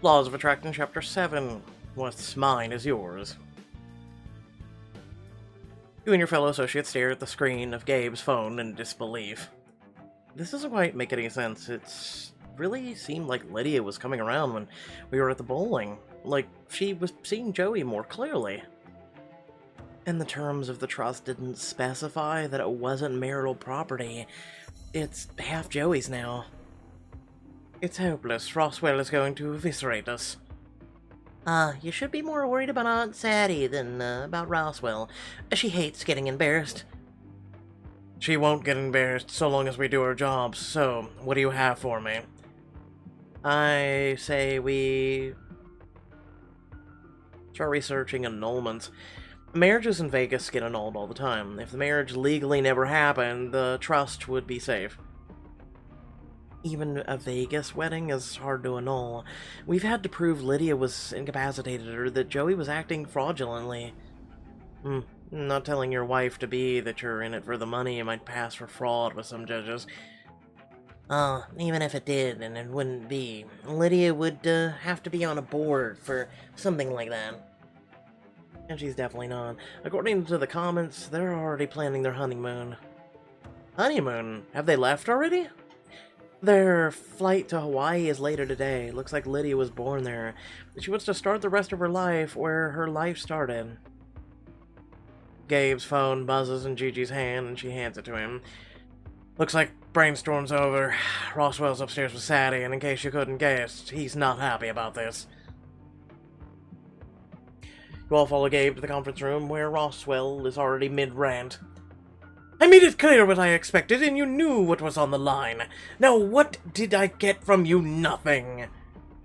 Laws of Attraction, Chapter 7. What's mine is yours. You and your fellow associates stare at the screen of Gabe's phone in disbelief. This doesn't quite make any sense. It's really seemed like Lydia was coming around when we were at the bowling. Like, she was seeing Joey more clearly. And the terms of the trust didn't specify that it wasn't marital property. It's half Joey's now. It's hopeless. Roswell is going to eviscerate us. You should be more worried about Aunt Sadie than about Roswell. She hates getting embarrassed. She won't get embarrassed so long as we do our jobs, so what do you have for me? I say we start researching annulments. Marriages in Vegas get annulled all the time. If the marriage legally never happened, the trust would be safe. Even a Vegas wedding is hard to annul. We've had to prove Lydia was incapacitated or that Joey was acting fraudulently. Not telling your wife-to-be that you're in it for the money might pass for fraud with some judges. Even if it did, and it wouldn't be, Lydia would have to be on a board for something like that. And she's definitely not. According to the comments, they're already planning their honeymoon. Honeymoon? Have they left already? Their flight to Hawaii is later today. Looks like Lydia was born there. She wants to start the rest of her life where her life started. Gabe's phone buzzes in Gigi's hand, and she hands it to him. Looks like brainstorm's over. Roswell's upstairs with Sadie, and in case you couldn't guess, he's not happy about this. You all follow Gabe to the conference room, where Roswell is already mid-rant. I made it clear what I expected, and you knew what was on the line. Now what did I get from you? Nothing.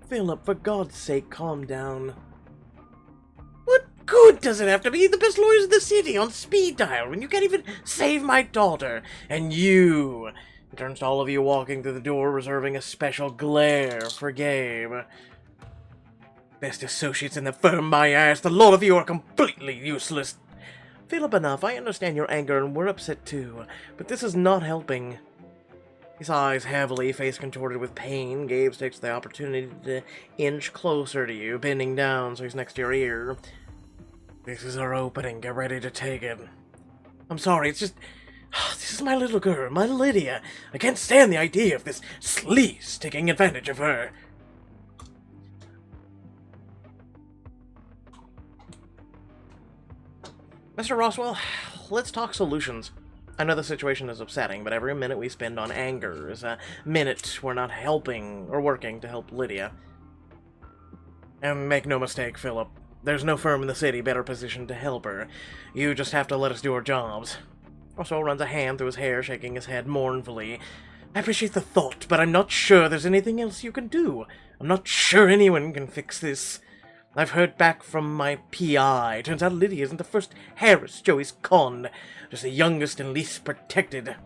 Philip, for God's sake, calm down. What good does it have to be the best lawyers in the city on speed dial when you can't even save my daughter? And you... It turns to all of you walking through the door, reserving a special glare for Gabe. Best associates in the firm, my ass. The lot of you are completely useless. Philip, enough. I understand your anger and we're upset too, but this is not helping. His eyes heavily, face contorted with pain. Gabe takes the opportunity to inch closer to you, bending down so he's next to your ear. This is our opening. Get ready to take it. I'm sorry, it's just... This is my little girl, my Lydia. I can't stand the idea of this sleaze taking advantage of her. Mr. Roswell, let's talk solutions. I know the situation is upsetting, but every minute we spend on anger is a minute we're not helping or working to help Lydia. And make no mistake, Philip, there's no firm in the city better positioned to help her. You just have to let us do our jobs. Roswell runs a hand through his hair, shaking his head mournfully. I appreciate the thought, but I'm not sure there's anything else you can do. I'm not sure anyone can fix this. I've heard back from my PI. Turns out Lydia isn't the first Harris Joey's conned, just the youngest and least protected.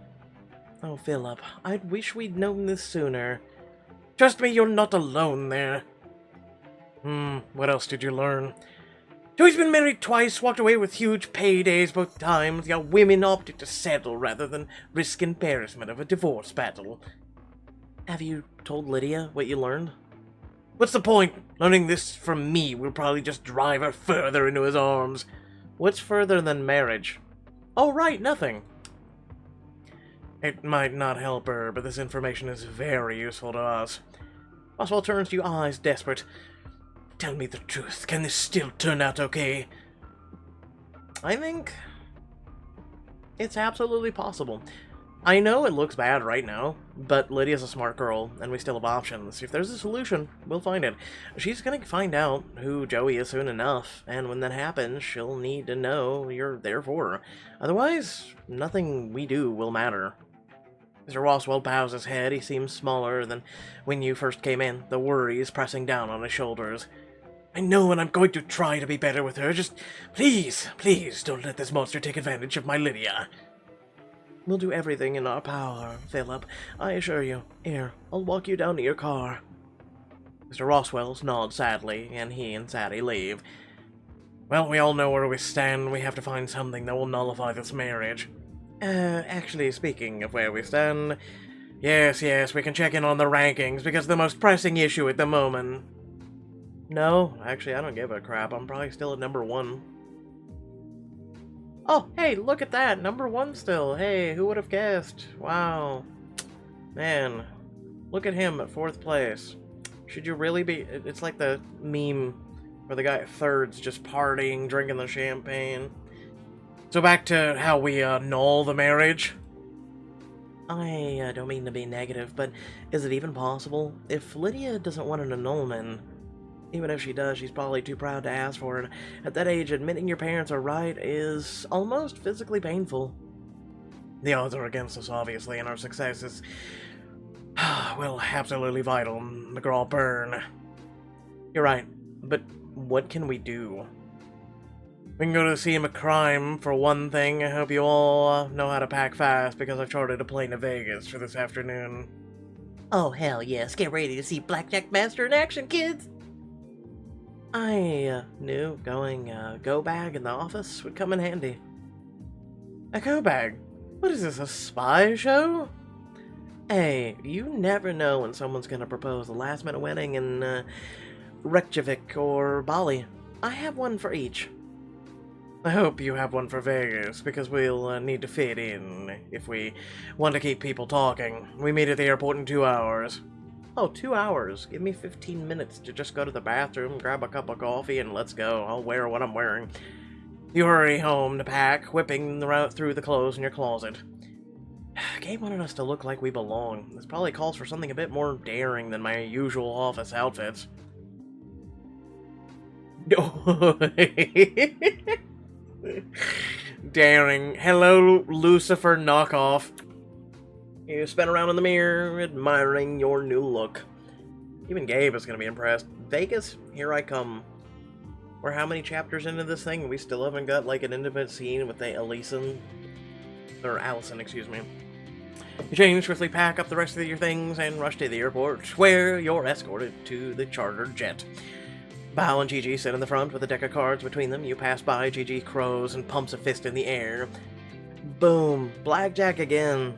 Oh, Philip, I wish we'd known this sooner. Trust me, you're not alone there. What else did you learn? Joey's been married twice, walked away with huge paydays both times, yet women opted to settle rather than risk embarrassment of a divorce battle. Have you told Lydia what you learned? What's the point? Learning this from me will probably just drive her further into his arms. What's further than marriage? Oh, right, nothing. It might not help her, but this information is very useful to us. Oswald turns to you, eyes desperate. Tell me the truth. Can this still turn out okay? I think it's absolutely possible. I know it looks bad right now, but Lydia's a smart girl, and we still have options. If there's a solution, we'll find it. She's gonna find out who Joey is soon enough, and when that happens, she'll need to know you're there for her. Otherwise, nothing we do will matter. Mr. Roswell bows his head. He seems smaller than when you first came in, the worries pressing down on his shoulders. I know, and I'm going to try to be better with her. Just, please, please, don't let this monster take advantage of my Lydia. We'll do everything in our power, Philip. I assure you. Here, I'll walk you down to your car. Mr. Roswell nods sadly, and he and Sadie leave. Well, we all know where we stand. We have to find something that will nullify this marriage. Actually, speaking of where we stand... Yes, we can check in on the rankings, because the most pressing issue at the moment... No, actually, I don't give a crap. I'm probably still at number 1. Oh, hey, look at that! Number 1 still. Hey, who would have guessed? Wow. Man, look at him at 4th place. Should you really be... It's like the meme where the guy at 3rd's just partying, drinking the champagne. So back to how we annul the marriage. I don't mean to be negative, but is it even possible? If Lydia doesn't want an annulment, even if she does, she's probably too proud to ask for it. At that age, admitting your parents are right is almost physically painful. The odds are against us, obviously, and our success is, well, absolutely vital. McGraw burn. You're right, but what can we do? We can go to the scene of crime, for one thing. I hope you all know how to pack fast, because I've chartered a plane to Vegas for this afternoon. Oh, hell yes. Get ready to see Blackjack Master in action, kids! I knew going go bag in the office would come in handy. A go bag? What is this, a spy show? Hey, you never know when someone's gonna propose a last-minute wedding in Reykjavik or Bali. I have one for each. I hope you have one for Vegas, because we'll need to fit in if we want to keep people talking. We meet at the airport in 2 hours. Oh, 2 hours. Give me 15 minutes to just go to the bathroom, grab a cup of coffee, and let's go. I'll wear what I'm wearing. You hurry home to pack, whipping through the clothes in your closet. Gabe wanted us to look like we belong. This probably calls for something a bit more daring than my usual office outfits. Daring. Hello, Lucifer knockoff. You spin around in the mirror, admiring your new look. Even Gabe is going to be impressed. Vegas, here I come. We're how many chapters into this thing? We still haven't got, like, an intimate scene with Allison, excuse me. You change, swiftly pack up the rest of your things, and rush to the airport, where you're escorted to the chartered jet. Bao and Gigi sit in the front with a deck of cards between them. You pass by, Gigi crows and pumps a fist in the air. Boom. Blackjack again.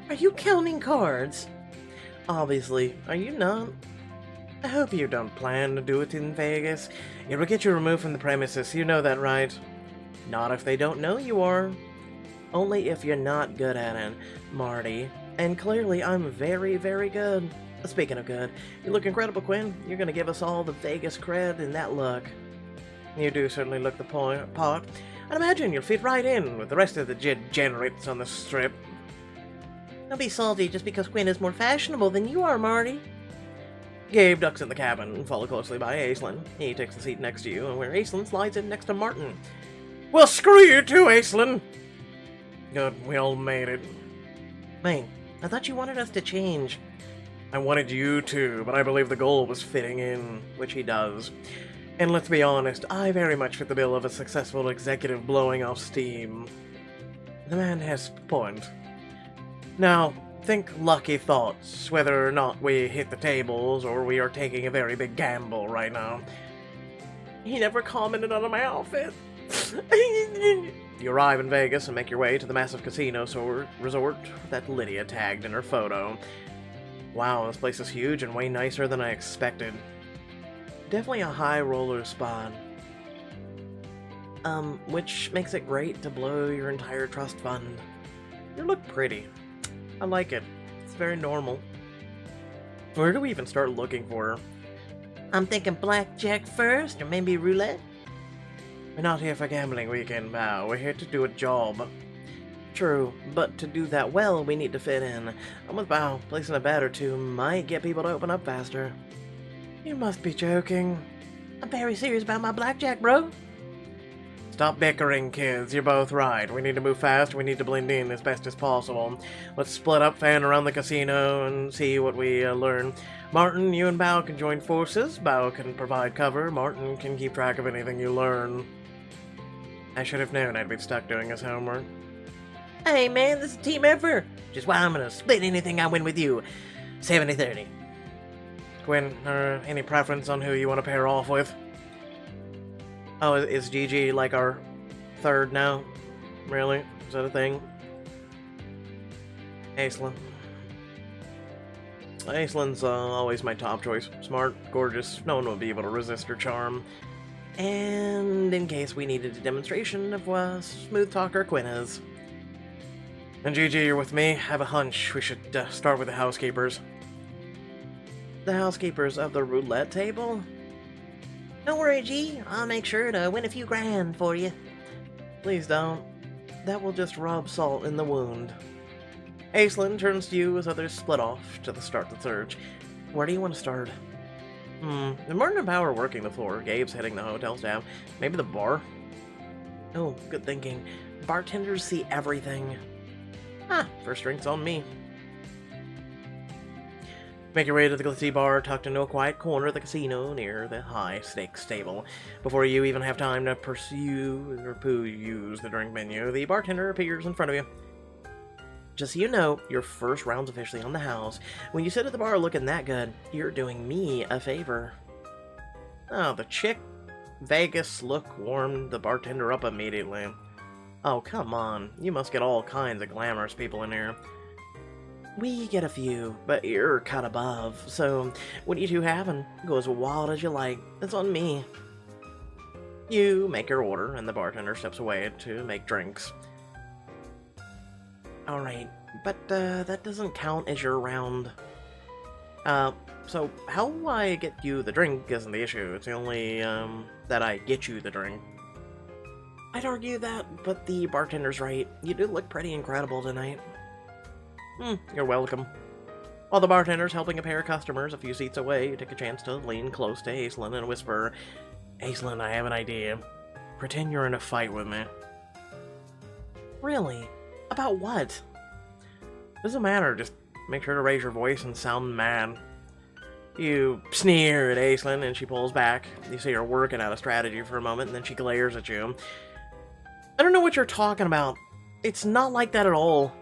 Are you counting cards? Obviously. Are you not? I hope you don't plan to do it in Vegas. It will get you removed from the premises, you know that, right? Not if they don't know you are. Only if you're not good at it, Marty. And clearly I'm very, very good. Speaking of good, you look incredible, Quinn. You're gonna give us all the Vegas cred in that look. You do certainly look the part. I'd imagine you'll fit right in with the rest of the degenerates on the strip. Don't be salty just because Quinn is more fashionable than you are, Marty. Gabe ducks in the cabin, followed closely by Aislinn. He takes the seat next to you, and where Aislinn slides in next to Martin. Well, screw you too, Aislinn! Good, we all made it. Wait, I thought you wanted us to change. I wanted you to, but I believe the goal was fitting in, which he does. And let's be honest, I very much fit the bill of a successful executive blowing off steam. The man has a point. Now, think lucky thoughts, whether or not we hit the tables, or we are taking a very big gamble right now. He never commented on my outfit. You arrive in Vegas and make your way to the massive casino resort that Lydia tagged in her photo. Wow, this place is huge and way nicer than I expected. Definitely a high roller spot. Which makes it great to blow your entire trust fund. You look pretty. I like it. It's very normal. Where do we even start looking for her? I'm thinking blackjack first, or maybe roulette? We're not here for gambling weekend, Bao. We're here to do a job. True, but to do that well, we need to fit in. I'm with Bao. Placing a bet or two might get people to open up faster. You must be joking. I'm very serious about my blackjack, bro. Stop bickering, kids. You're both right. We need to move fast. We need to blend in as best as possible. Let's split up, fan around the casino, and see what we learn. Martin, you and Bao can join forces. Bao can provide cover. Martin can keep track of anything you learn. I should have known I'd be stuck doing his homework. Hey, man, this is a team effort. Which is why I'm gonna split anything I win with you. 70-30. Quinn, any preference on who you want to pair off with? Oh, is Gigi like our third now? Really? Is that a thing? Aislinn. Aislin's always my top choice. Smart, gorgeous, no one will be able to resist her charm. And in case we needed a demonstration of what smooth talker Quinn is. And Gigi, you're with me. I have a hunch we should start with the housekeepers. The housekeepers of the roulette table? Don't worry, G. I'll make sure to win a few grand for you. Please don't. That will just rub salt in the wound. Aislinn turns to you as others split off to start the search. Where do you want to start? If Martin and Power are working the floor, Gabe's heading the hotel staff. Maybe the bar? Oh, good thinking. Bartenders see everything. First drink's on me. Make your way to the glitzy bar tucked into a quiet corner of the casino near the high-stakes table. Before you even have time to pursue or use the drink menu, the bartender appears in front of you. Just so you know, your first round's officially on the house. When you sit at the bar looking that good, you're doing me a favor. Oh, the chick Vegas look warmed the bartender up immediately. Oh, come on. You must get all kinds of glamorous people in here. We get a few, but you're cut above, so what you two having? Go as wild as you like. It's on me. You make your order, and the bartender steps away to make drinks. Alright, but that doesn't count as your round. So how I get you the drink isn't the issue. It's the only, that I get you the drink. I'd argue that, but the bartender's right. You do look pretty incredible tonight. You're welcome. While the bartender's helping a pair of customers a few seats away, you take a chance to lean close to Aislinn and whisper, Aislinn, I have an idea. Pretend you're in a fight with me. Really? About what? Doesn't matter, just make sure to raise your voice and sound mad. You sneer at Aislinn and she pulls back. You see her working out a strategy for a moment and then she glares at you. I don't know what you're talking about. It's not like that at all.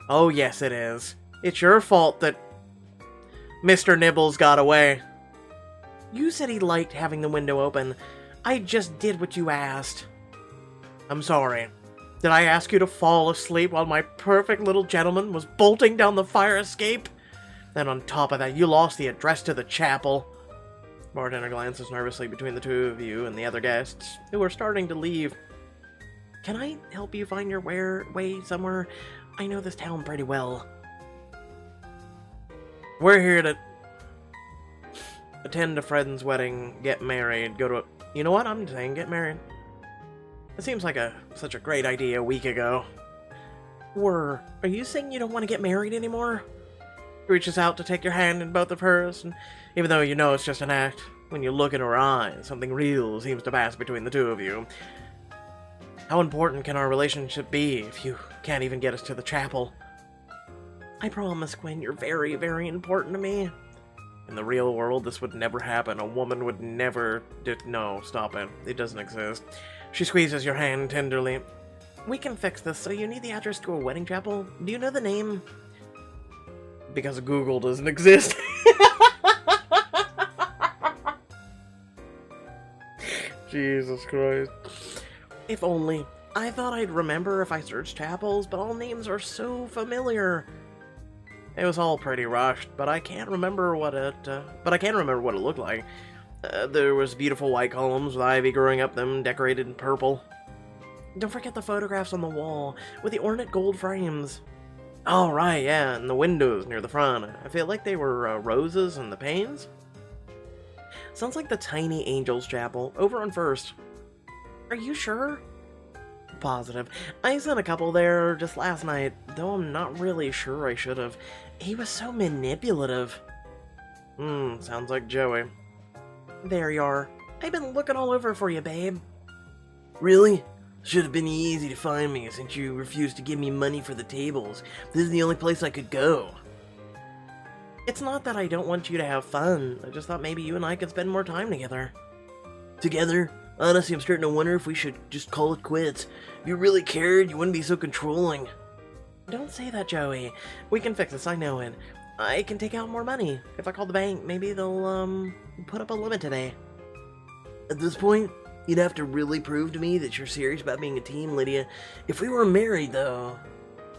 Oh yes it is. It's your fault that Mr. Nibbles got away. You said he liked having the window open. I just did what you asked. I'm sorry. Did I ask you to fall asleep while my perfect little gentleman was bolting down the fire escape? Then on top of that, you lost the address to the chapel. Bartender glances nervously between the two of you and the other guests, who are starting to leave. Can I help you find your way somewhere? I know this town pretty well. We're here to attend a friend's wedding, get married, go to a... You know what? I'm saying get married. It seems like such a great idea a week ago. Are you saying you don't want to get married anymore? He reaches out to take your hand in both of hers, and even though you know it's just an act, when you look in her eyes, something real seems to pass between the two of you. How important can our relationship be if you can't even get us to the chapel? I promise, Quinn, you're very, very important to me. In the real world, this would never happen. A woman would never... No, stop it. It doesn't exist. She squeezes your hand tenderly. We can fix this, so you need the address to a wedding chapel? Do you know the name? Because Google doesn't exist. Jesus Christ. If only. I thought I'd remember if I searched chapels, but all names are so familiar. It was all pretty rushed, but I can't remember what it looked like. There was beautiful white columns with ivy growing up them, decorated in purple. Don't forget the photographs on the wall, with the ornate gold frames. Oh, right, yeah, and the windows near the front. I feel like they were roses in the panes. Sounds like the Tiny Angels Chapel, over on First. Are you sure? Positive. I sent a couple there just last night, though I'm not really sure I should have. He was so manipulative. Sounds like Joey. There you are. I've been looking all over for you, babe. Really? Should have been easy to find me since you refused to give me money for the tables. This is the only place I could go. It's not that I don't want you to have fun. I just thought maybe you and I could spend more time together. Together? Honestly, I'm starting to wonder if we should just call it quits. If you really cared, you wouldn't be so controlling. Don't say that, Joey. We can fix this, I know it. I can take out more money. If I call the bank, maybe they'll, put up a limit today. At this point, you'd have to really prove to me that you're serious about being a team, Lydia. If we were married, though...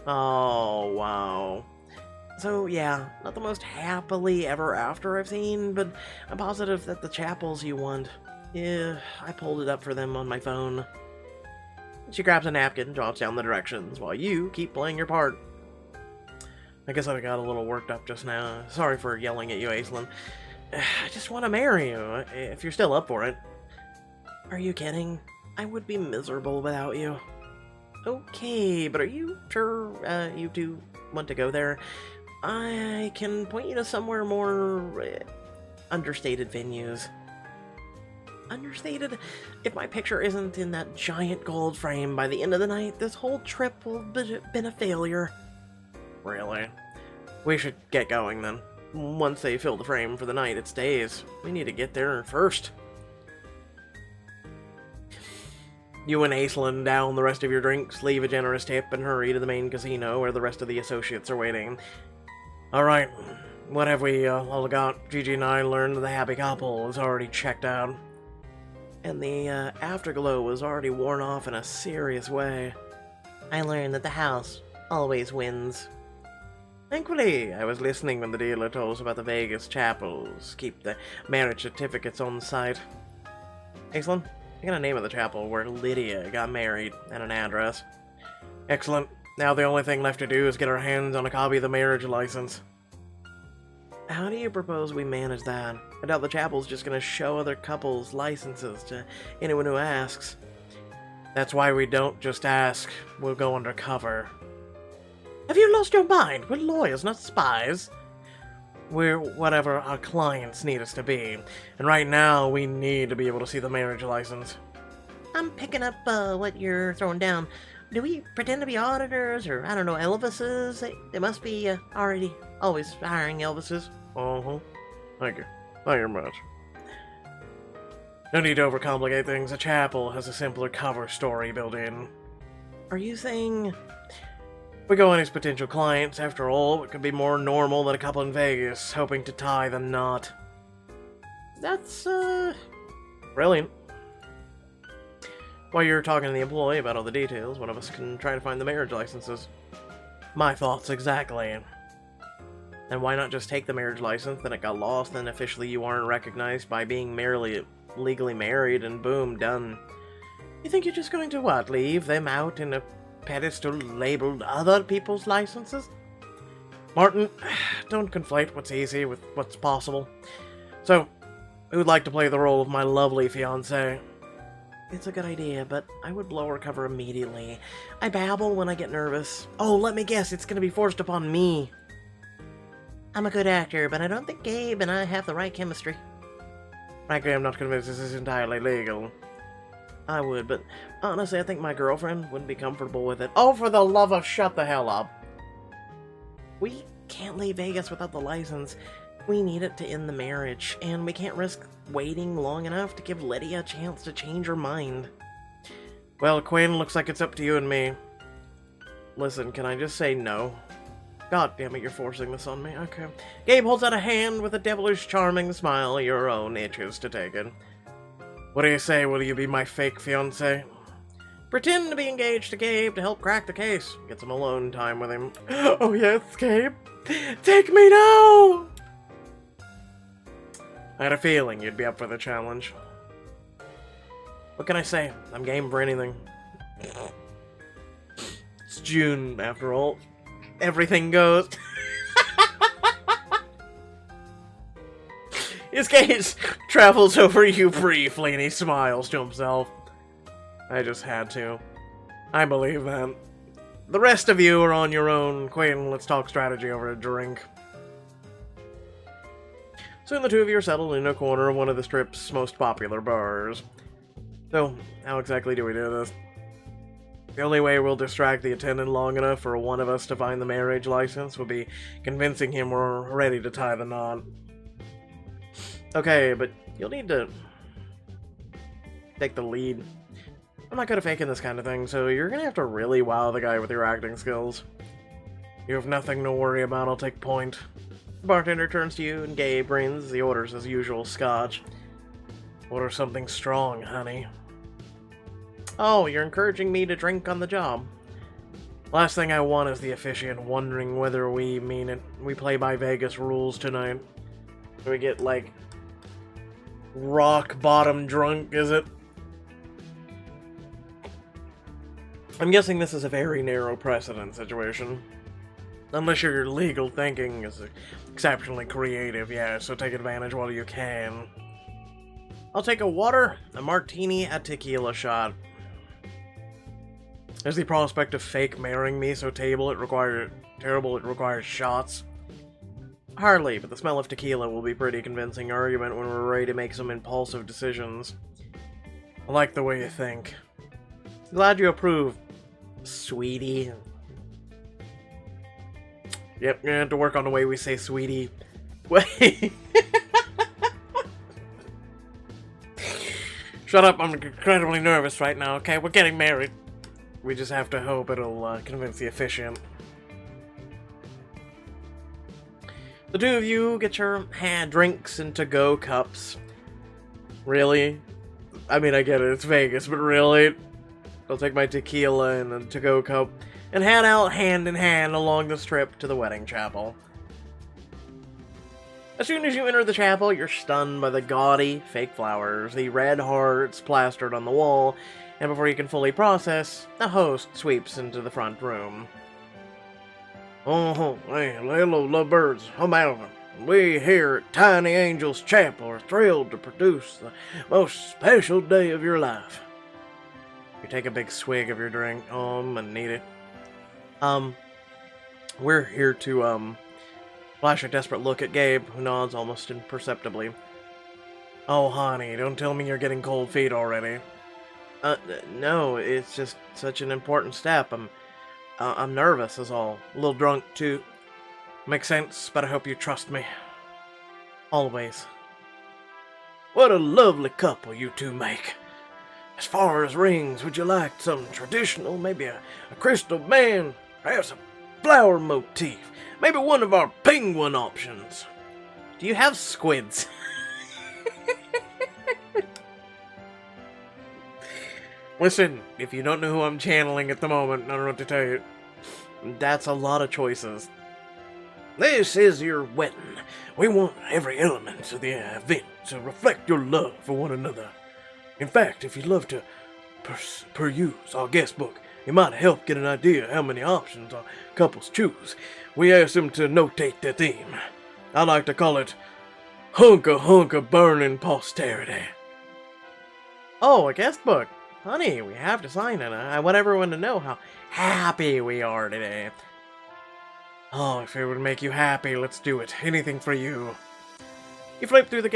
Oh, wow. So, yeah, not the most happily ever after I've seen, but I'm positive that the chapels you want. Yeah, I pulled it up for them on my phone. She grabs a napkin and jots down the directions, while you keep playing your part. I guess I got a little worked up just now. Sorry for yelling at you, Aislinn. I just want to marry you, if you're still up for it. Are you kidding? I would be miserable without you. Okay, but are you sure you two want to go there? I can point you to somewhere more understated venues. Understated? If my picture isn't in that giant gold frame by the end of the night, this whole trip will have been a failure. Really? We should get going then. Once they fill the frame for the night, it stays. We need to get there first. You and Aislinn down the rest of your drinks, leave a generous tip, and hurry to the main casino where the rest of the associates are waiting. Alright, what have we all got? Gigi and I learned the happy couple is already checked out. And the afterglow was already worn off in a serious way. I learned that the house always wins. Thankfully, I was listening when the dealer told us about the Vegas chapels. Keep the marriage certificates on site. Excellent. I got a name of the chapel where Lydia got married and an address. Excellent. Now the only thing left to do is get our hands on a copy of the marriage license. How do you propose we manage that? I doubt the chapel's just gonna show other couples' licenses to anyone who asks. That's why we don't just ask. We'll go undercover. Have you lost your mind? We're lawyers, not spies. We're whatever our clients need us to be. And right now, we need to be able to see the marriage license. I'm picking up what you're throwing down. Do we pretend to be auditors or, I don't know, Elvises? They must be already always hiring Elvises. Uh-huh. Thank you. Thank you much. No need to overcomplicate things. A chapel has a simpler cover story built in. Are you saying we go on as potential clients? After all, it could be more normal than a couple in Vegas hoping to tie the knot. That's, brilliant. While you're talking to the employee about all the details, one of us can try to find the marriage licenses. My thoughts exactly. And why not just take the marriage license, then it got lost, then officially you aren't recognized by being legally married, and boom, done. You think you're just going to, what, leave them out in a pedestal labeled other people's licenses? Martin, don't conflate what's easy with what's possible. So, who would like to play the role of my lovely fiancée? It's a good idea, but I would blow her cover immediately. I babble when I get nervous. Oh, let me guess, it's gonna be forced upon me. I'm a good actor, but I don't think Gabe and I have the right chemistry. Frankly, I'm not convinced this is entirely legal. I would, but honestly, I think my girlfriend wouldn't be comfortable with it. Oh, for the love of shut the hell up. We can't leave Vegas without the license. We need it to end the marriage, and we can't risk waiting long enough to give Lydia a chance to change her mind. Well, Quinn, looks like it's up to you and me. Listen, can I just say no? God damn it, you're forcing this on me. Okay. Gabe holds out a hand with a devilish charming smile. Your own itches to take it. What do you say? Will you be my fake fiancé? Pretend to be engaged to Gabe to help crack the case. Get some alone time with him. Oh yes, Gabe. Take me now! I had a feeling you'd be up for the challenge. What can I say? I'm game for anything. It's June, after all. Everything goes. His gaze travels over you briefly and he smiles to himself. I just had to. I believe that. The rest of you are on your own. Quinn, let's talk strategy over a drink. Soon the two of you are settled in a corner of one of the Strip's most popular bars. So, how exactly do we do this? The only way we'll distract the attendant long enough for one of us to find the marriage license would be convincing him we're ready to tie the knot. Okay, but you'll need to take the lead. I'm not good at faking this kind of thing, so you're gonna have to really wow the guy with your acting skills. You have nothing to worry about, I'll take point. The bartender turns to you, and Gabe brings the orders as usual scotch. Order something strong, honey. Oh, you're encouraging me to drink on the job. Last thing I want is the officiant wondering whether we play by Vegas rules tonight. Do we get, like, rock bottom drunk, is it? I'm guessing this is a very narrow precedent situation. Unless your legal thinking is exceptionally creative, yeah, so take advantage while you can. I'll take a water, a martini, a tequila shot. There's the prospect of fake marrying me so terrible it requires shots. Hardly, but the smell of tequila will be a pretty convincing argument when we're ready to make some impulsive decisions. I like the way you think. Glad you approve, sweetie. Yep, gonna have to work on the way we say sweetie. Wait. Shut up, I'm incredibly nervous right now, okay? We're getting married. We just have to hope it'll convince the officiant. The two of you get your drinks and to-go cups. Really? I mean, I get it, it's Vegas, but really? I'll take my tequila and a to-go cup and head out hand in hand along the strip to the wedding chapel. As soon as you enter the chapel, you're stunned by the gaudy fake flowers, the red hearts plastered on the wall, and before you can fully process, the host sweeps into the front room. Oh, hey, hello, lovebirds. I'm Alvin. We here at Tiny Angel's Chapel are thrilled to produce the most special day of your life. You take a big swig of your drink. And need it. We're here to, flash a desperate look at Gabe, who nods almost imperceptibly. Oh, honey, don't tell me you're getting cold feet already. No, it's just such an important step. I'm nervous, is all. A little drunk, too. Makes sense, but I hope you trust me. Always. What a lovely couple you two make. As far as rings, would you like something traditional? Maybe a crystal band? Perhaps a flower motif? Maybe one of our penguin options? Do you have squids? Listen, if you don't know who I'm channeling at the moment, I don't know what to tell you. That's a lot of choices. This is your wedding. We want every element of the event to reflect your love for one another. In fact, if you'd love to peruse our guest book, it might help get an idea how many options our couples choose. We ask them to notate their theme. I like to call it Hunka Burning Posterity. Oh, a guest book. Honey, we have to sign it. I want everyone to know how happy we are today. Oh, if it would make you happy, let's do it. Anything for you. You flip through the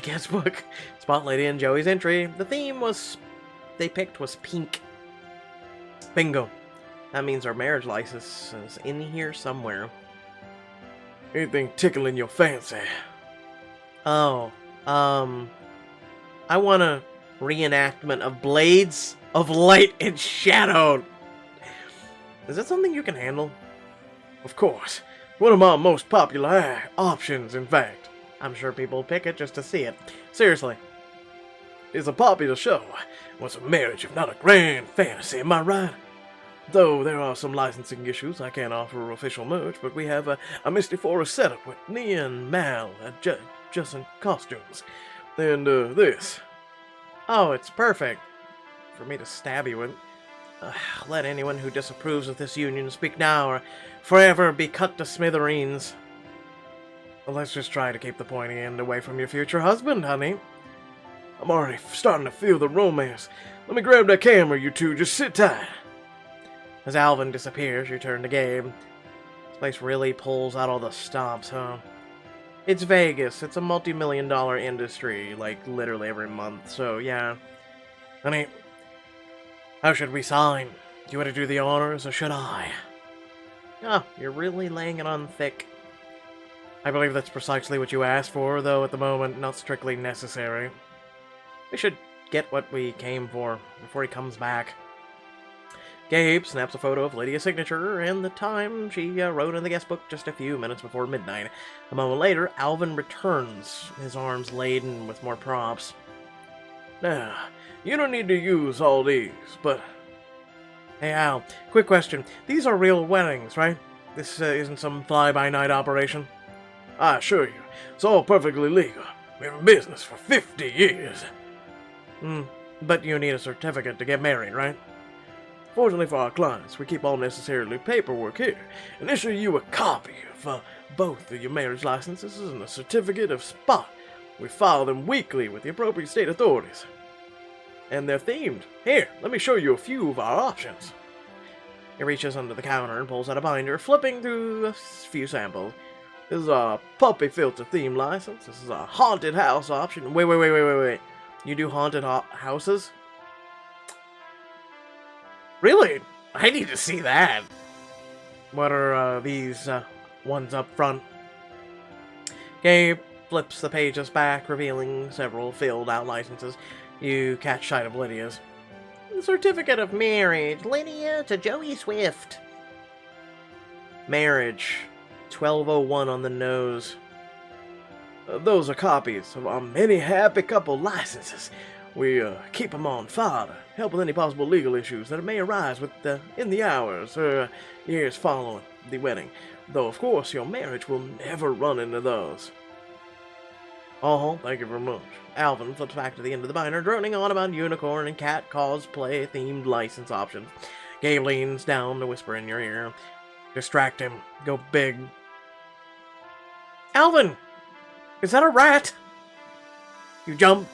guest book. Spot Lydia and Joey's entry. The theme they picked was pink. Bingo. That means our marriage license is in here somewhere. Anything tickling your fancy? Oh, I want a reenactment of Blades of Light and Shadow. Is that something you can handle? Of course. One of my most popular options, in fact. I'm sure people pick it just to see it. Seriously. It's a popular show. What's a marriage if not a grand fantasy, am I right? Though there are some licensing issues, I can't offer official merch, but we have a Misty Forest setup with Nia and Mal just in costumes. And this. Oh, it's perfect. For me to stab you with. Let anyone who disapproves of this union speak now or forever be cut to smithereens. Well, let's just try to keep the pointy end away from your future husband, honey. I'm already starting to feel the romance. Let me grab that camera, you two. Just sit tight. As Alvin disappears, you turn to Gabe. This place really pulls out all the stops, huh? It's Vegas. It's a multi-million-dollar industry, like, literally every month. So, yeah. Honey, how should we sign? Do you want to do the honors, or should I? Oh, you're really laying it on thick. I believe that's precisely what you asked for, though at the moment, not strictly necessary. We should get what we came for before he comes back. Gabe snaps a photo of Lydia's signature and the time she wrote in the guest book just a few minutes before midnight. A moment later, Alvin returns, his arms laden with more props. Now, you don't need to use all these, but Hey, Al, quick question. These are real weddings, right? This isn't some fly-by-night operation? I assure you, it's all perfectly legal. We've been in business for 50 years. But you need a certificate to get married, right? Fortunately for our clients, we keep all necessary paperwork here and issue you a copy of both of your marriage licenses and a certificate of spot. We file them weekly with the appropriate state authorities. And they're themed. Here, let me show you a few of our options. He reaches under the counter and pulls out a binder, flipping through a few samples. This is our puppy filter theme license. This is our haunted house option. Wait. You do haunted houses? Really? I need to see that. What are these ones up front? Gabe flips the pages back, revealing several filled-out licenses. You catch sight of Lydia's. Certificate of marriage, Lydia to Joey Swift. Marriage. 1201 on the nose. Those are copies of our many happy couple licenses. We keep them on file to help with any possible legal issues that may arise in the hours or years following the wedding. Though, of course, your marriage will never run into those. Oh, thank you very much. Alvin flips back to the end of the binder, droning on about unicorn and cat cosplay themed license options. Gabe leans down to whisper in your ear. Distract him. Go big. Alvin! Is that a rat? You jump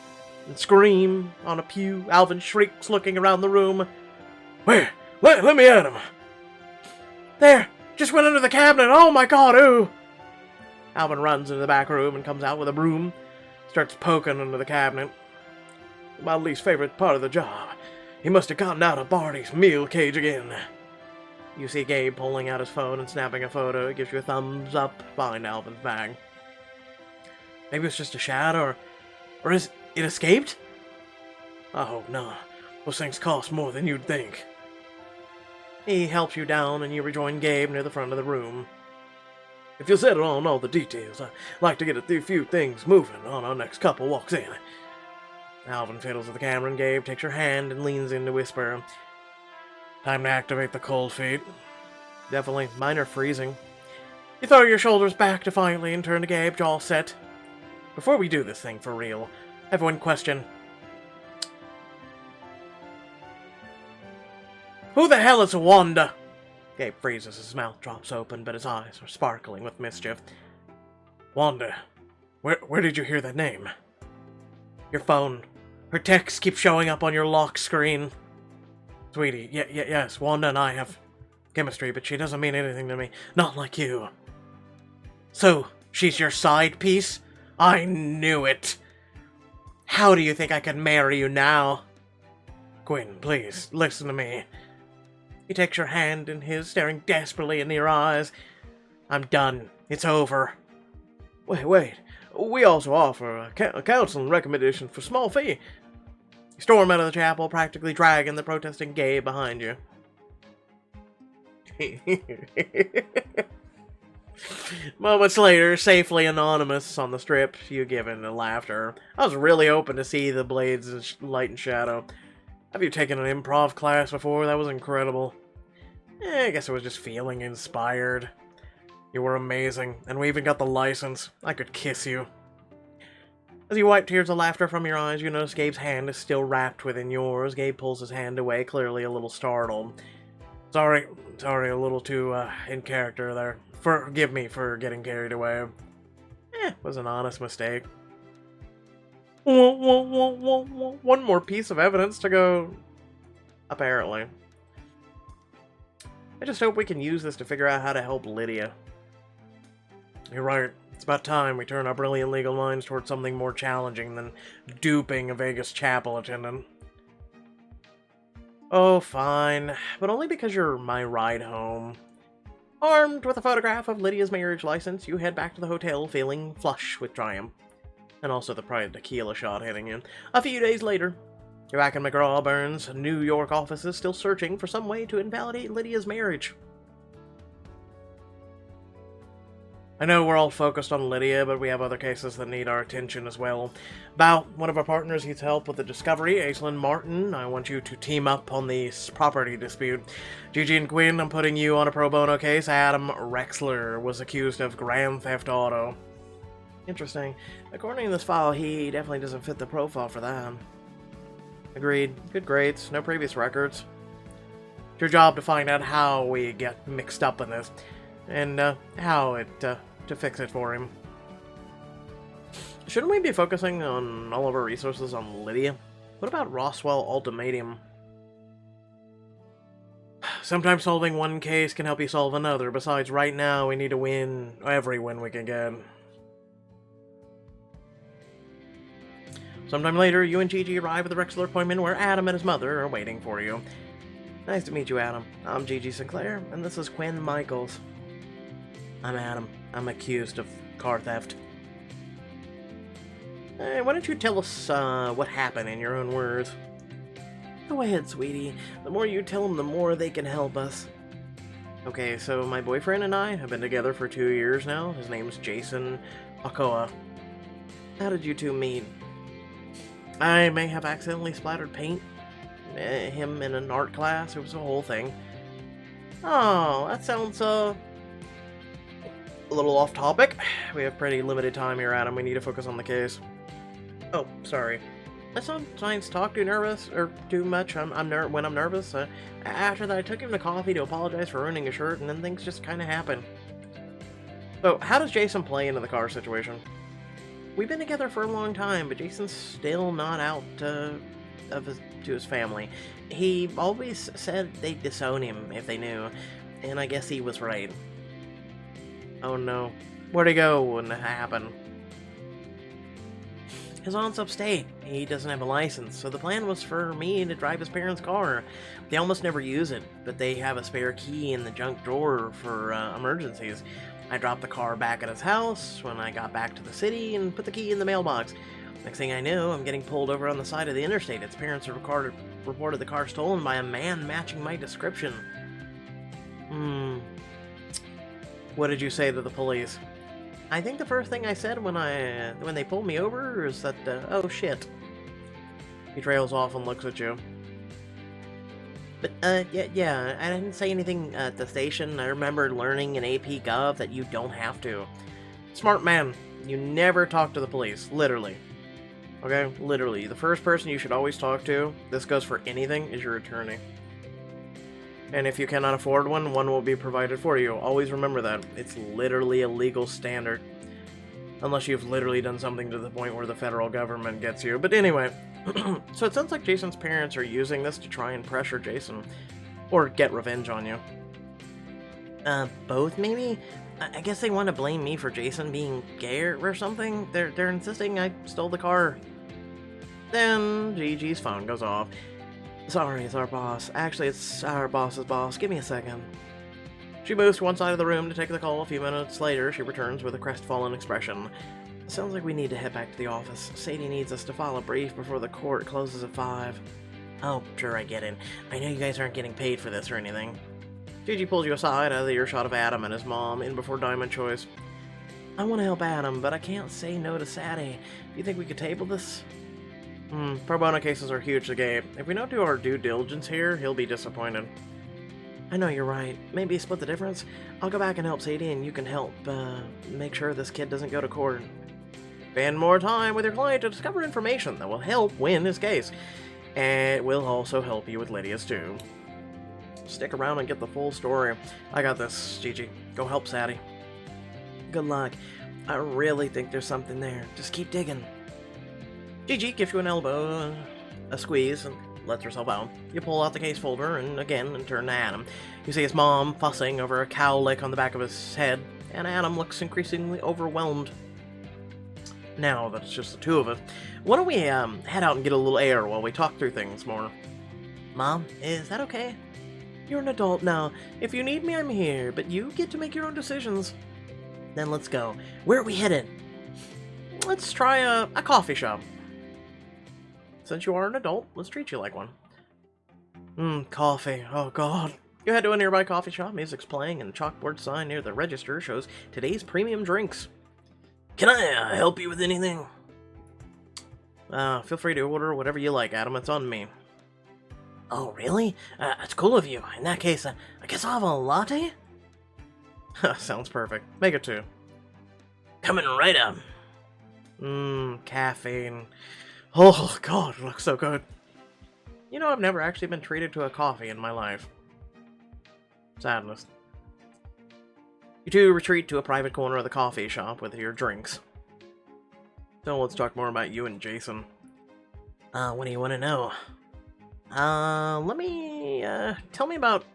and scream on a pew. Alvin shrieks, looking around the room. Where? Let me at him. There! Just went under the cabinet! Oh my god, ooh! Alvin runs into the back room and comes out with a broom. Starts poking under the cabinet. My least favorite part of the job. He must have gotten out of Barney's meal cage again. You see Gabe pulling out his phone and snapping a photo. He gives you a thumbs up behind Alvin's bag. Maybe it's just a shadow, or is it escaped? Oh, no. Those things cost more than you'd think. He helps you down, and you rejoin Gabe near the front of the room. If you'll settle on all the details, I'd like to get a few things moving on our next couple walks in. Alvin fiddles with the camera, and Gabe takes your hand and leans in to whisper. Time to activate the cold feet. Definitely, mine are freezing. You throw your shoulders back defiantly and turn to Gabe, jaw set. Before we do this thing for real, I have one question. Who the hell is Wanda? Gabe freezes, his mouth drops open, but his eyes are sparkling with mischief. Wanda, where did you hear that name? Your phone. Her text keeps showing up on your lock screen. Sweetie, yes, Wanda and I have chemistry, but she doesn't mean anything to me. Not like you. So, she's your side piece? I knew it. How do you think I could marry you now? Gwen, please, listen to me. He takes your hand in his, staring desperately into your eyes. I'm done. It's over. Wait. We also offer a counseling recommendation for small fee. You storm out of the chapel, practically dragging the protesting Gabe behind you. Moments later, safely anonymous on the strip, you give in to laughter. I was really hoping to see the blades in light and shadow. Have you taken an improv class before? That was incredible. I guess I was just feeling inspired. You were amazing, and we even got the license. I could kiss you. As you wipe tears of laughter from your eyes, you notice Gabe's hand is still wrapped within yours. Gabe pulls his hand away, clearly a little startled. Sorry, a little too in character there. Forgive me for getting carried away. Was an honest mistake. One more piece of evidence to go. Apparently. I just hope we can use this to figure out how to help Lydia. You're right. It's about time we turn our brilliant legal minds towards something more challenging than duping a Vegas chapel attendant. Oh, fine. But only because you're my ride home. Armed with a photograph of Lydia's marriage license, you head back to the hotel feeling flush with triumph. And also the pride tequila shot hitting you. A few days later, you're back in McGraw-Burns' New York offices, still searching for some way to invalidate Lydia's marriage. I know we're all focused on Lydia, but we have other cases that need our attention as well. Bao, one of our partners, needs help with the discovery. Aislinn Martin, I want you to team up on the property dispute. Gigi and Quinn, I'm putting you on a pro bono case. Adam Rexler was accused of Grand Theft Auto. Interesting. According to this file, he definitely doesn't fit the profile for that. Agreed. Good grades. No previous records. It's your job to find out how we get mixed up in this. And how to fix it for him. Shouldn't we be focusing on all of our resources on Lydia? What about Roswell Ultimatum? Sometimes solving one case can help you solve another. Besides, right now we need to win every win we can get. Sometime later, you and Gigi arrive at the Rexler appointment where Adam and his mother are waiting for you. Nice to meet you, Adam. I'm Gigi Sinclair, and this is Quinn Michaels. I'm Adam. I'm accused of car theft. Hey, why don't you tell us what happened in your own words? Go ahead, sweetie. The more you tell them, the more they can help us. Okay, so my boyfriend and I have been together for 2 years now. His name's Jason Okoa. How did you two meet? I may have accidentally splattered paint. Him in an art class. It was a whole thing. Oh, that sounds, a little off topic. We have pretty limited time here, Adam. We need to focus on the case. Oh, sorry. I sometimes talk too nervous, or too much when I'm nervous. After that, I took him to coffee to apologize for ruining his shirt, and then things just kind of happen. So, how does Jason play into the car situation? We've been together for a long time, but Jason's still not out to his family. He always said they'd disown him if they knew, and I guess he was right. Oh no. Where'd he go when it happened? His aunt's upstate. He doesn't have a license, so the plan was for me to drive his parents' car. They almost never use it, but they have a spare key in the junk drawer for emergencies. I dropped the car back at his house when I got back to the city and put the key in the mailbox. Next thing I knew, I'm getting pulled over on the side of the interstate. Its parents reported the car stolen by a man matching my description. What did you say to the police? I think the first thing I said when they pulled me over is that, oh shit. He trails off and looks at you. But, yeah, I didn't say anything at the station. I remember learning in AP Gov that you don't have to. Smart man. You never talk to the police. Literally. Okay? Literally. The first person you should always talk to, this goes for anything, is your attorney. And if you cannot afford one, one will be provided for you. Always remember that. It's literally a legal standard. Unless you've literally done something to the point where the federal government gets you. But anyway, so it sounds like Jason's parents are using this to try and pressure Jason. Or get revenge on you. Both maybe? I guess they want to blame me for Jason being gay or something. They're insisting I stole the car. Then Gigi's phone goes off. Sorry, it's our boss. Actually, it's our boss's boss. Give me a second. She moves to one side of the room to take the call. A few minutes later, she returns with a crestfallen expression. Sounds like we need to head back to the office. Sadie needs us to file a brief before the court closes at 5. Oh, sure, I get it. I know you guys aren't getting paid for this or anything. Gigi pulls you aside out of the earshot of Adam and his mom in before Diamond Choice. I want to help Adam, but I can't say no to Sadie. Do you think we could table this? Pro bono cases are huge to Gabe. If we don't do our due diligence here, he'll be disappointed. I know you're right. Maybe split the difference. I'll go back and help Sadie, and you can help make sure this kid doesn't go to court. Spend more time with your client to discover information that will help win his case. And it will also help you with Lydia's too. Stick around and get the full story. I got this, Gigi. Go help Sadie. Good luck. I really think there's something there. Just keep digging. Gigi gives you an elbow, a squeeze, and lets herself out. You pull out the case folder and turn to Adam. You see his mom fussing over a cow lick on the back of his head, and Adam looks increasingly overwhelmed. Now that it's just the two of us, why don't we head out and get a little air while we talk through things more? Mom, is that okay? You're an adult now. If you need me, I'm here, but you get to make your own decisions. Then let's go. Where are we headed? Let's try a coffee shop. Since you are an adult, let's treat you like one. Coffee. Oh, God. You head to a nearby coffee shop, music's playing, and the chalkboard sign near the register shows today's premium drinks. Can I help you with anything? Feel free to order whatever you like, Adam. It's on me. Oh, really? It's cool of you. In that case, I guess I'll have a latte? Sounds perfect. Make it 2. Coming right up. Caffeine. Oh, God, it looks so good. You know, I've never actually been treated to a coffee in my life. Sadness. You two retreat to a private corner of the coffee shop with your drinks. So let's talk more about you and Jason. What do you want to know? Tell me about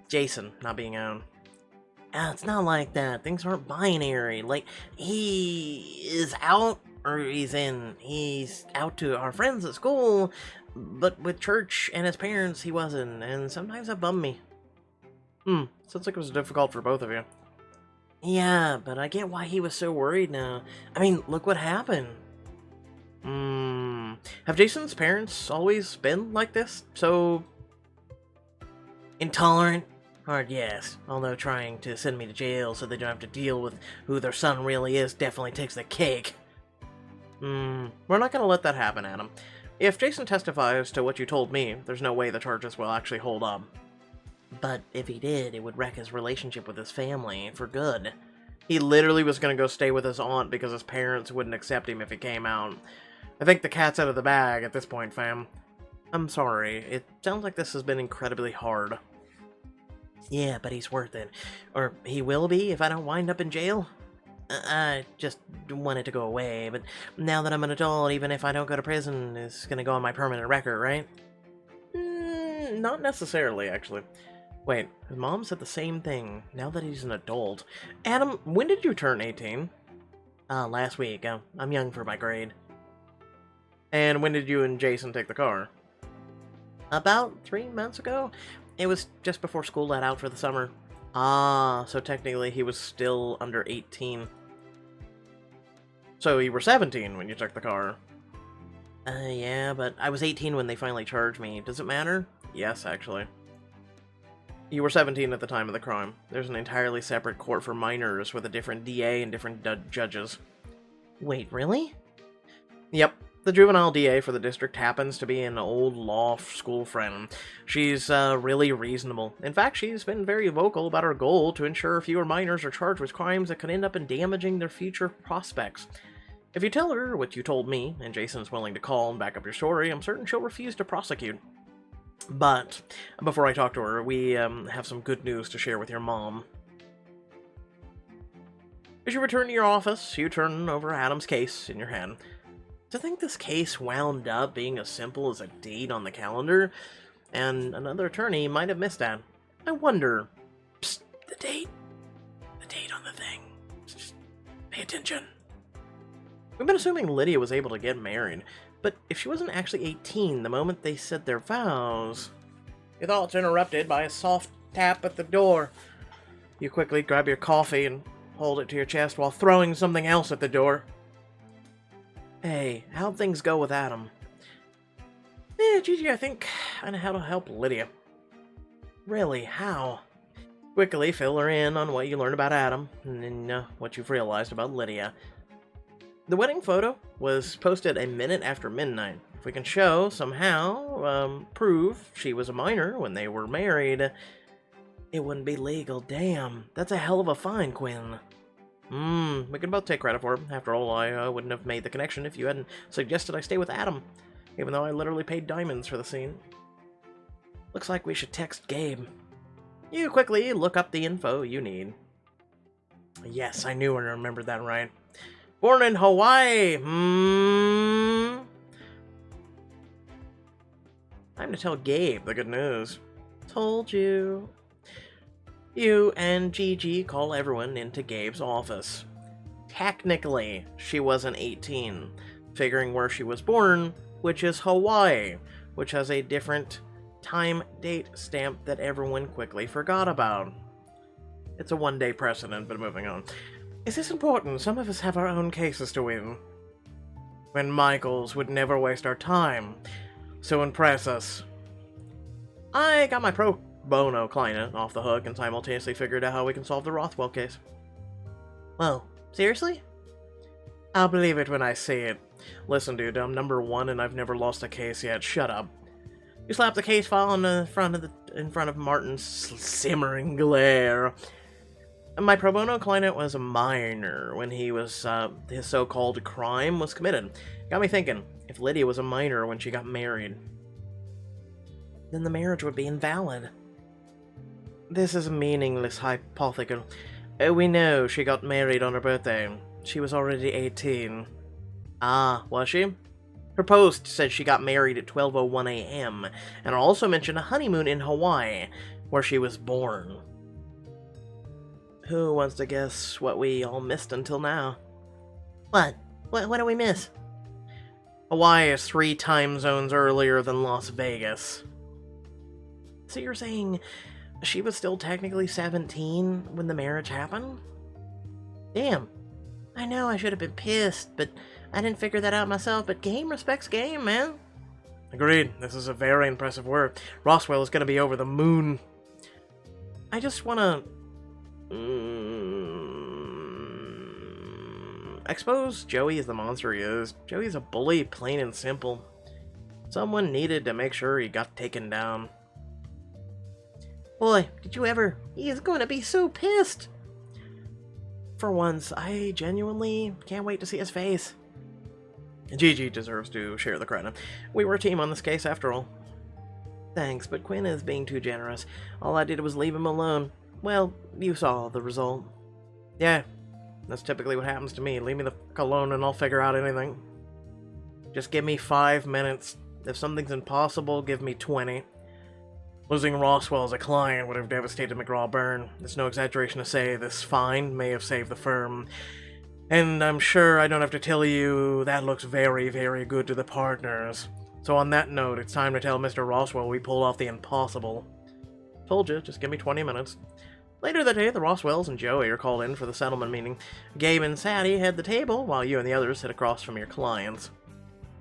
Jason not being out. It's not like that. Things aren't binary. Like, he is out, or he's in. He's out to our friends at school, but with church and his parents, he wasn't, and sometimes that bummed me. Sounds like it was difficult for both of you. Yeah, but I get why he was so worried now. I mean, look what happened. Have Jason's parents always been like this? So intolerant? Hard yes, although trying to send me to jail so they don't have to deal with who their son really is definitely takes the cake. We're not gonna let that happen, Adam. If Jason testifies to what you told me, there's no way the charges will actually hold up. But if he did, it would wreck his relationship with his family for good. He literally was gonna go stay with his aunt because his parents wouldn't accept him if he came out. I think the cat's out of the bag at this point, fam. I'm sorry, it sounds like this has been incredibly hard. Yeah, but he's worth it. Or he will be if I don't wind up in jail. I just want it to go away, but now that I'm an adult, even if I don't go to prison, it's gonna go on my permanent record, right? Not necessarily, actually. Wait, his mom said the same thing, now that he's an adult. Adam, when did you turn 18? Last week. I'm young for my grade. And when did you and Jason take the car? About 3 months ago. It was just before school let out for the summer. So technically he was still under 18. So you were 17 when you took the car. Yeah, but I was 18 when they finally charged me. Does it matter? Yes, actually. You were 17 at the time of the crime. There's an entirely separate court for minors with a different DA and different judges. Wait, really? Yep. The juvenile DA for the district happens to be an old law school friend. She's really reasonable. In fact, she's been very vocal about her goal to ensure fewer minors are charged with crimes that could end up in damaging their future prospects. If you tell her what you told me, and Jason's willing to call and back up your story, I'm certain she'll refuse to prosecute. But before I talk to her, we have some good news to share with your mom. As you return to your office, you turn over Adam's case in your hand. To think this case wound up being as simple as a date on the calendar, and another attorney might have missed that. I wonder... Psst, the date? The date on the thing. Just pay attention. We've been assuming Lydia was able to get married, but if she wasn't actually 18 the moment they said their vows... Your thoughts interrupted by a soft tap at the door. You quickly grab your coffee and hold it to your chest while throwing something else at the door. Hey, how'd things go with Adam? Gigi, I think I know how to help Lydia. Really, how? Quickly fill her in on what you learned about Adam, and then what you've realized about Lydia. The wedding photo was posted a minute after midnight. If we can show, somehow, prove she was a minor when they were married, it wouldn't be legal. Damn, that's a hell of a fine, Quinn. We can both take credit for it. After all, I wouldn't have made the connection if you hadn't suggested I stay with Adam, even though I literally paid diamonds for the scene. Looks like we should text Gabe. You quickly look up the info you need. Yes, I knew I remembered that right. Born in Hawaii! Time to tell Gabe the good news. Told you. You and Gigi call everyone into Gabe's office. Technically, she wasn't 18, figuring where she was born, which is Hawaii, which has a different time date stamp that everyone quickly forgot about. It's a one-day precedent, but moving on. Is this important? Some of us have our own cases to win. When Michaels would never waste our time, so impress us. I got my pro bono client off the hook and simultaneously figured out how we can solve the Rothwell case. Whoa, seriously? I'll believe it when I see it. Listen, dude, I'm number 1 and I've never lost a case yet. Shut up. You slapped the case file in front of Martin's simmering glare. My pro bono client was a minor when his so-called crime was committed. Got me thinking, if Lydia was a minor when she got married, then the marriage would be invalid. This is a meaningless hypothetical. We know she got married on her birthday. She was already 18. Ah, was she? Her post said she got married at 12:01 a.m. and also mentioned a honeymoon in Hawaii, where she was born. Who wants to guess what we all missed until now? What? What did we miss? Hawaii is 3 time zones earlier than Las Vegas. So you're saying she was still technically 17 when the marriage happened? Damn. I know I should have been pissed, but I didn't figure that out myself, but game respects game, man. Agreed. This is a very impressive work. Roswell is going to be over the moon. I just want to... expose Joey as the monster he is. Joey's a bully, plain and simple. Someone needed to make sure he got taken down. Boy, did you ever... He is going to be so pissed. For once, I genuinely can't wait to see his face. Gigi deserves to share the credit. We were a team on this case after all. Thanks, but Quinn is being too generous. All I did was leave him alone. Well, you saw the result. Yeah, that's typically what happens to me. Leave me the fuck alone and I'll figure out anything. Just give me 5 minutes. If something's impossible, give me 20. Losing Roswell as a client would have devastated McGraw-Byrne. It's no exaggeration to say this fine may have saved the firm. And I'm sure I don't have to tell you that looks very, very good to the partners. So on that note, it's time to tell Mr. Roswell we pulled off the impossible. Told you, just give me 20 minutes. Later that day, the Roswells and Joey are called in for the settlement meeting. Gabe and Sadie head the table, while you and the others sit across from your clients.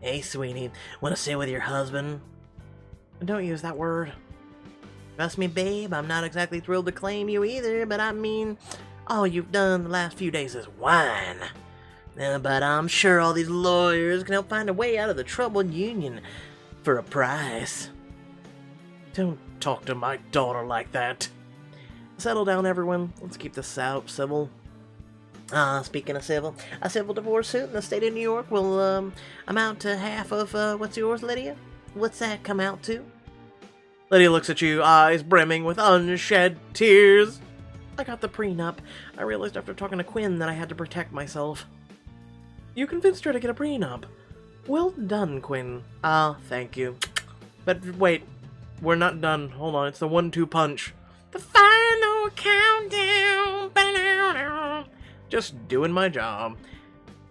Hey, sweetie, want to sit with your husband? Don't use that word. Trust me, babe, I'm not exactly thrilled to claim you either, but I mean, all you've done the last few days is whine. But I'm sure all these lawyers can help find a way out of the troubled union for a price. Don't talk to my daughter like that. Settle down, everyone. Let's keep this civil. Speaking of civil, a civil divorce suit in the state of New York will amount to half of what's yours, Lydia? What's that come out to? Lydia looks at you, eyes brimming with unshed tears. I got the prenup. I realized after talking to Quinn that I had to protect myself. You convinced her to get a prenup. Well done, Quinn. Thank you. But wait, we're not done. Hold on, it's the 1-2 punch. The final countdown. Just doing my job.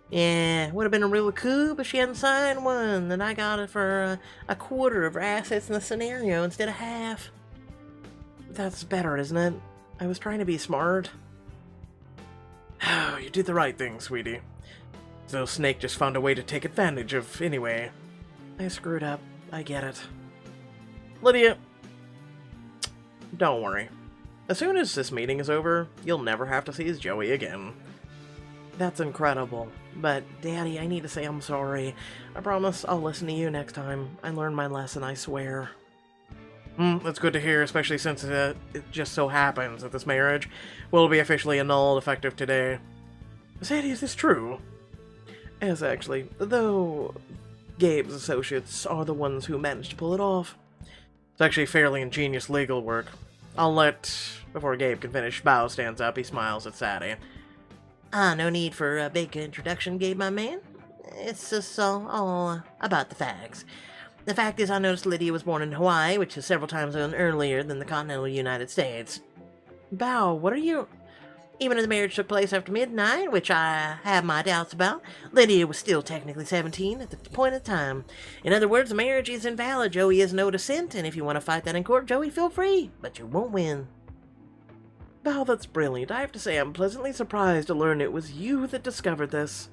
Yeah, would have been a real coup if she hadn't signed one, and I got it for a quarter of her assets in the scenario instead of half. That's better, isn't it? I was trying to be smart. You did the right thing, sweetie. So Snake just found a way to take advantage of anyway. I screwed up. I get it. Lydia, don't worry. As soon as this meeting is over, you'll never have to see Joey again. That's incredible. But, Daddy, I need to say I'm sorry. I promise I'll listen to you next time. I learned my lesson, I swear. That's good to hear, especially since it just so happens that this marriage will be officially annulled effective today. Sadie, is this true? Yes, actually. Though Gabe's associates are the ones who managed to pull it off. It's actually fairly ingenious legal work. I'll let... Before Gabe can finish, Bao stands up, he smiles at Sadie. No need for a big introduction, Gabe, my man. It's just all about the facts. The fact is, I noticed Lydia was born in Hawaii, which is several times earlier than the continental United States. Bao, what are you... Even if the marriage took place after midnight, which I have my doubts about, Lydia was still technically 17 at the point of time. In other words, the marriage is invalid. Joey is no dissent, and if you want to fight that in court, Joey, feel free, but you won't win. Bao, that's brilliant. I have to say I'm pleasantly surprised to learn it was you that discovered this.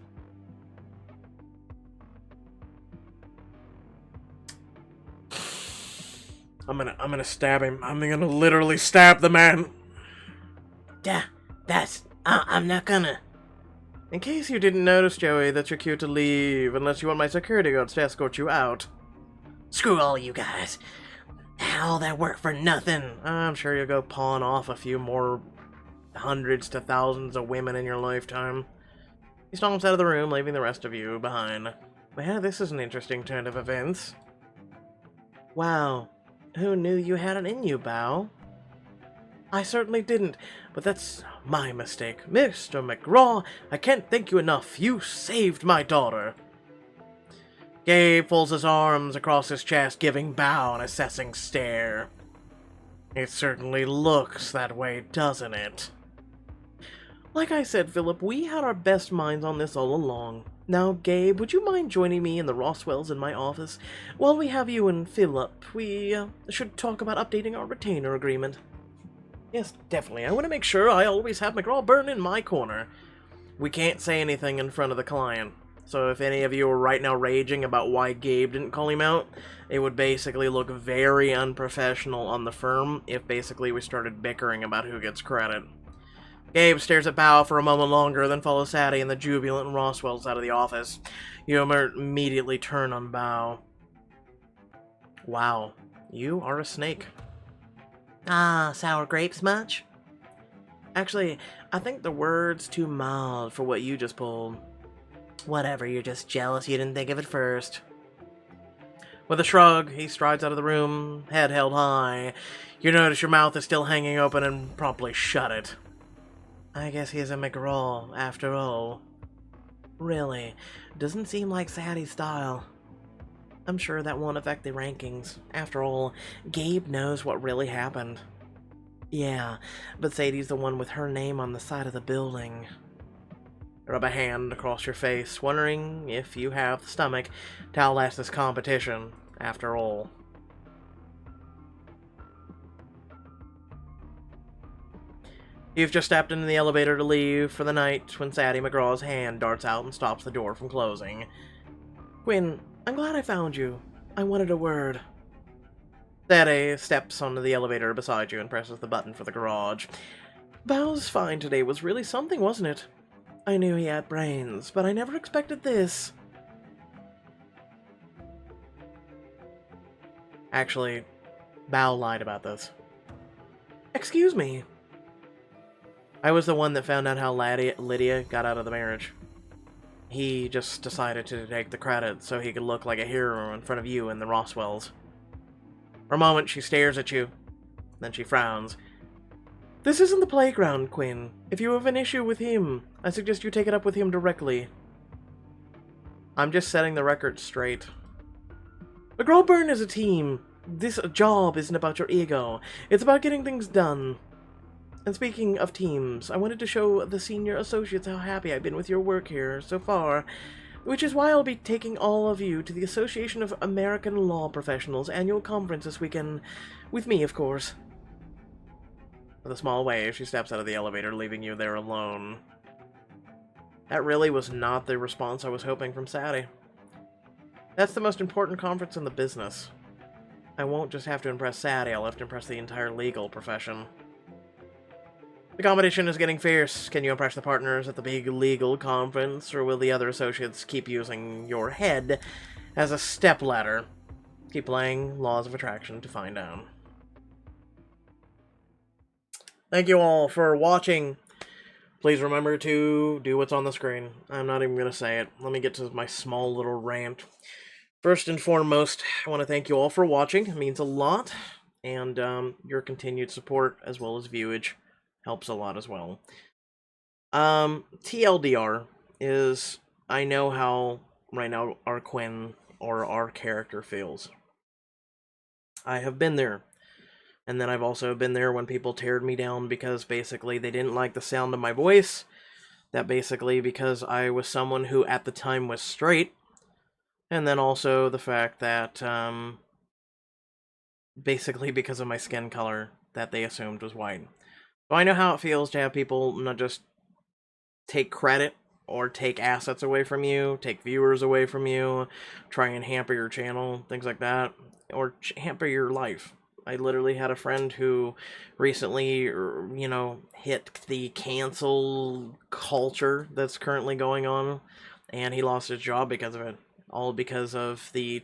I'm gonna stab him. I'm gonna literally stab the man. I'm not gonna. In case you didn't notice, Joey, that you're cute to leave, unless you want my security guards to escort you out. Screw all you guys. All that work for nothing. I'm sure you'll go pawn off a few more hundreds to thousands of women in your lifetime. He stomps out of the room, leaving the rest of you behind. Yeah, this is an interesting turn of events. Wow, who knew you had it in you, Bao? I certainly didn't, but that's my mistake. Mr. McGraw, I can't thank you enough. You saved my daughter. Gabe folds his arms across his chest, giving Bao an assessing stare. It certainly looks that way, doesn't it? Like I said, Philip, we had our best minds on this all along. Now, Gabe, would you mind joining me and the Roswells in my office? While we have you and Philip, we should talk about updating our retainer agreement. Yes, definitely. I want to make sure I always have McGraw-Byrne in my corner. We can't say anything in front of the client. So if any of you are right now raging about why Gabe didn't call him out, it would basically look very unprofessional on the firm if basically we started bickering about who gets credit. Gabe stares at Bao for a moment longer, then follows Sadie and the jubilant Roswells out of the office. You immediately turn on Bao. Wow, you are a snake. Sour grapes much? Actually, I think the word's too mild for what you just pulled. Whatever, you're just jealous you didn't think of it first. With a shrug, he strides out of the room, head held high. You notice your mouth is still hanging open and promptly shut it. I guess he's a McGraw, after all. Really, doesn't seem like Sadie's style. I'm sure that won't affect the rankings. After all, Gabe knows what really happened. Yeah, but Sadie's the one with her name on the side of the building. Rub a hand across your face, wondering if you have the stomach to outlast this competition, after all. You've just stepped into the elevator to leave for the night when Sadie McGraw's hand darts out and stops the door from closing. Quinn, I'm glad I found you. I wanted a word. Sadie steps onto the elevator beside you and presses the button for the garage. Bao's find today was really something, wasn't it? I knew he had brains, but I never expected this. Actually, Bao lied about this. Excuse me. I was the one that found out how Lydia got out of the marriage. He just decided to take the credit so he could look like a hero in front of you and the Roswells. For a moment, she stares at you. Then she frowns. This isn't the playground, Quinn. If you have an issue with him, I suggest you take it up with him directly. I'm just setting the record straight. McGraw-Byrne is a team. This job isn't about your ego. It's about getting things done. And speaking of teams, I wanted to show the senior associates how happy I've been with your work here so far, which is why I'll be taking all of you to the Association of American Law Professionals annual conference this weekend, with me, of course. With a small wave, she steps out of the elevator, leaving you there alone. That really was not the response I was hoping from Sadie. That's the most important conference in the business. I won't just have to impress Sadie, I'll have to impress the entire legal profession. The competition is getting fierce. Can you impress the partners at the big legal conference, or will the other associates keep using your head as a stepladder? Keep playing Laws of Attraction to find out. Thank you all for watching. Please remember to do what's on the screen. I'm not even going to say it. Let me get to my small little rant. First and foremost, I want to thank you all for watching. It means a lot. And your continued support as well as viewage helps a lot as well. TLDR is, I know how right now our Quinn or our character feels. I have been there. And then I've also been there when people teared me down because basically they didn't like the sound of my voice. That basically because I was someone who at the time was straight. And then also the fact that basically because of my skin color that they assumed was white. So I know how it feels to have people not just take credit or take assets away from you, take viewers away from you, try and hamper your channel, things like that, or hamper your life. I literally had a friend who recently, hit the cancel culture that's currently going on, and he lost his job because of it. All because of the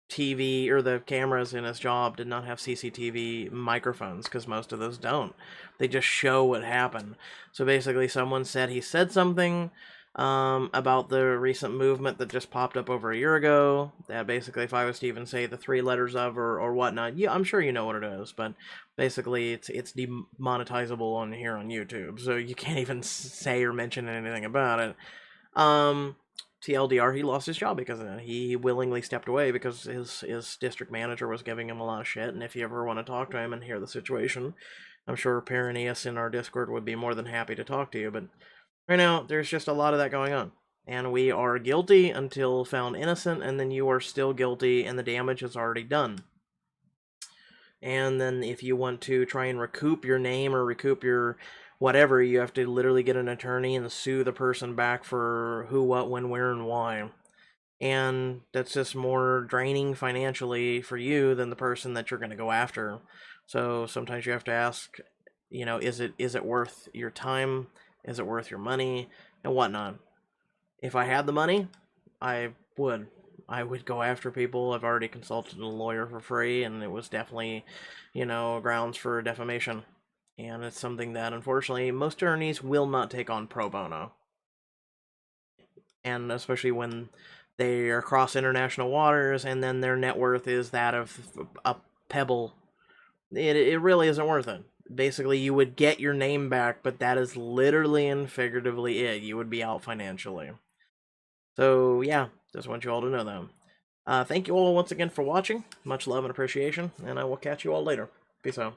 TV or the cameras in his job did not have CCTV microphones, because most of those don't. They just show what happened. So basically, someone said he said something about the recent movement that just popped up over a year ago. That basically, if I was to even say the three letters of or whatnot, yeah, I'm sure you know what it is, but basically, it's demonetizable on here on YouTube, so you can't even say or mention anything about it. TLDR, he lost his job because of that. He willingly stepped away because his district manager was giving him a lot of shit, and if you ever want to talk to him and hear the situation, I'm sure Perineus in our Discord would be more than happy to talk to you, but right now, there's just a lot of that going on. And we are guilty until found innocent, and then you are still guilty, and the damage is already done. And then if you want to try and recoup your name or recoup your whatever, you have to literally get an attorney and sue the person back for who, what, when, where, and why. And that's just more draining financially for you than the person that you're going to go after. So sometimes you have to ask, is it worth your time? Is it worth your money? And whatnot. If I had the money, I would. I would go after people. I've already consulted a lawyer for free, and it was definitely, grounds for defamation. And it's something that, unfortunately, most attorneys will not take on pro bono. And especially when they are across international waters, and then their net worth is that of a pebble. It really isn't worth it. Basically, you would get your name back, but that is literally and figuratively it. You would be out financially. So, yeah, just want you all to know that. Thank you all once again for watching. Much love and appreciation, and I will catch you all later. Peace out.